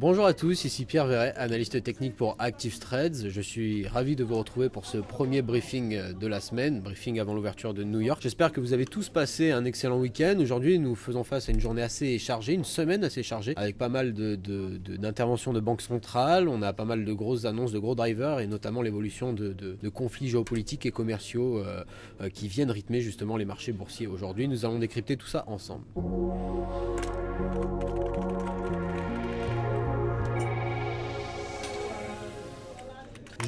Bonjour à tous, ici Pierre Verret, analyste technique pour ActiveTrades. Je suis ravi de vous retrouver pour ce premier briefing de la semaine, briefing avant l'ouverture de New York. J'espère que vous avez tous passé un excellent week-end. Aujourd'hui, nous faisons face à une journée assez chargée, une semaine assez chargée, avec pas mal d'interventions de banques centrales. On a pas mal de grosses annonces, de gros drivers, et notamment l'évolution de conflits géopolitiques et commerciaux qui viennent rythmer justement les marchés boursiers aujourd'hui. Nous allons décrypter tout ça ensemble.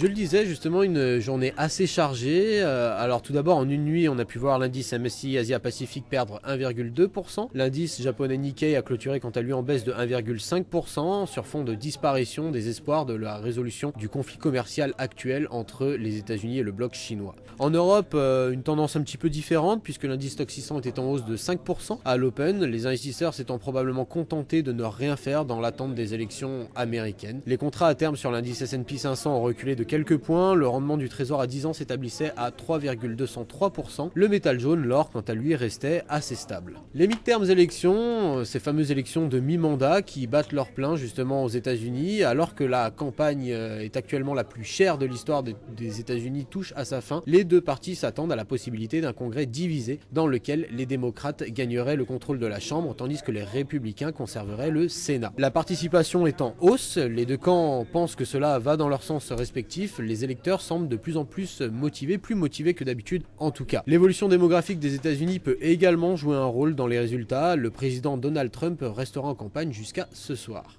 Je le disais, justement, une journée assez chargée. Alors tout d'abord, en une nuit, on a pu voir l'indice MSCI Asia Pacific perdre 1,2%. L'indice japonais Nikkei a clôturé quant à lui en baisse de 1,5% sur fond de disparition des espoirs de la résolution du conflit commercial actuel entre les États-Unis et le bloc chinois. En Europe, une tendance un petit peu différente puisque l'indice Stoxx 600 était en hausse de 5% à l'open, les investisseurs s'étant probablement contentés de ne rien faire dans l'attente des élections américaines. Les contrats à terme sur l'indice S&P 500 ont reculé de quelques points, le rendement du trésor à 10 ans s'établissait à 3,203%, le métal jaune, l'or, quant à lui, restait assez stable. Les midterms élections, ces fameuses élections de mi-mandat qui battent leur plein justement aux États-Unis, alors que la campagne est actuellement la plus chère de l'histoire des États-Unis touche à sa fin, les deux partis s'attendent à la possibilité d'un congrès divisé dans lequel les démocrates gagneraient le contrôle de la Chambre, tandis que les républicains conserveraient le Sénat. La participation est en hausse, les deux camps pensent que cela va dans leur sens respectif. Les électeurs semblent de plus en plus motivés, plus motivés que d'habitude en tout cas. L'évolution démographique des États-Unis peut également jouer un rôle dans les résultats. Le président Donald Trump restera en campagne jusqu'à ce soir.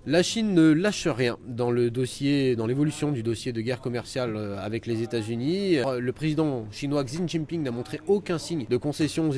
La Chine ne lâche rien dans l'évolution du dossier de guerre commerciale avec les États-Unis. Le président chinois Xi Jinping n'a montré aucun signe de concession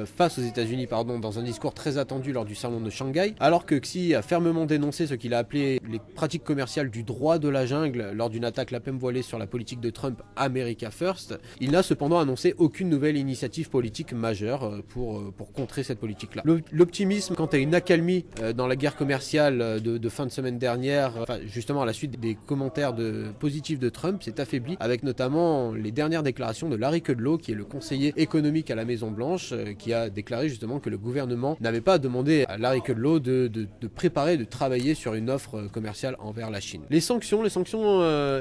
face aux États-Unis dans un discours très attendu lors du salon de Shanghai, alors que Xi a fermement dénoncé ce qu'il a appelé les pratiques commerciales du droit de la jungle lors d'une attaque lapin voilée sur la politique de Trump America First. Il n'a cependant annoncé aucune nouvelle initiative politique majeure pour contrer cette politique-là. L'optimisme quant à une accalmie dans la guerre commerciale de fin de semaine dernière, justement à la suite des commentaires positifs de Trump, s'est affaibli avec notamment les dernières déclarations de Larry Kudlow, qui est le conseiller économique à la Maison Blanche, qui a déclaré justement que le gouvernement n'avait pas demandé à Larry Kudlow de préparer, de travailler sur une offre commerciale envers la Chine. Les sanctions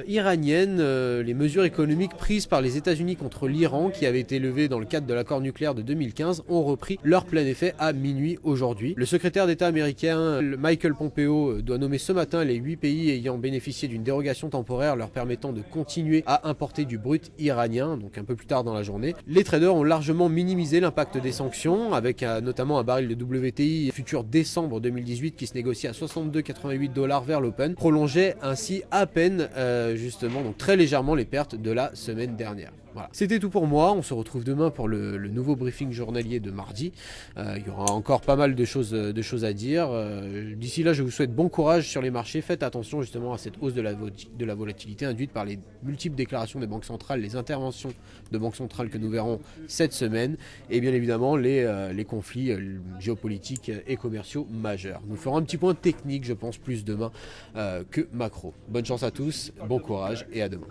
iraniennes, les mesures économiques prises par les États-Unis contre l'Iran, qui avaient été levées dans le cadre de l'accord nucléaire de 2015, ont repris leur plein effet à minuit aujourd'hui. Le secrétaire d'État américain Michael Pompeo doit nommer ce matin les 8 pays ayant bénéficié d'une dérogation temporaire leur permettant de continuer à importer du brut iranien, donc un peu plus tard dans la journée. Les traders ont largement minimisé l'impact des sanctions, avec notamment un baril de WTI futur décembre 2018 qui se négocie à 62,88$ vers l'open, prolongeait ainsi à peine donc très légèrement les pertes de la semaine dernière. Voilà. C'était tout pour moi, on se retrouve demain pour le nouveau briefing journalier de mardi. Il y aura encore pas mal de choses à dire. D'ici là, je vous souhaite bon courage sur les marchés. Faites attention justement à cette hausse de la volatilité induite par les multiples déclarations des banques centrales, les interventions de banques centrales que nous verrons cette semaine, et bien évidemment les conflits géopolitiques et commerciaux majeurs. Nous ferons un petit point technique, je pense, plus demain que macro. Bonne chance à tous, bon courage et à demain.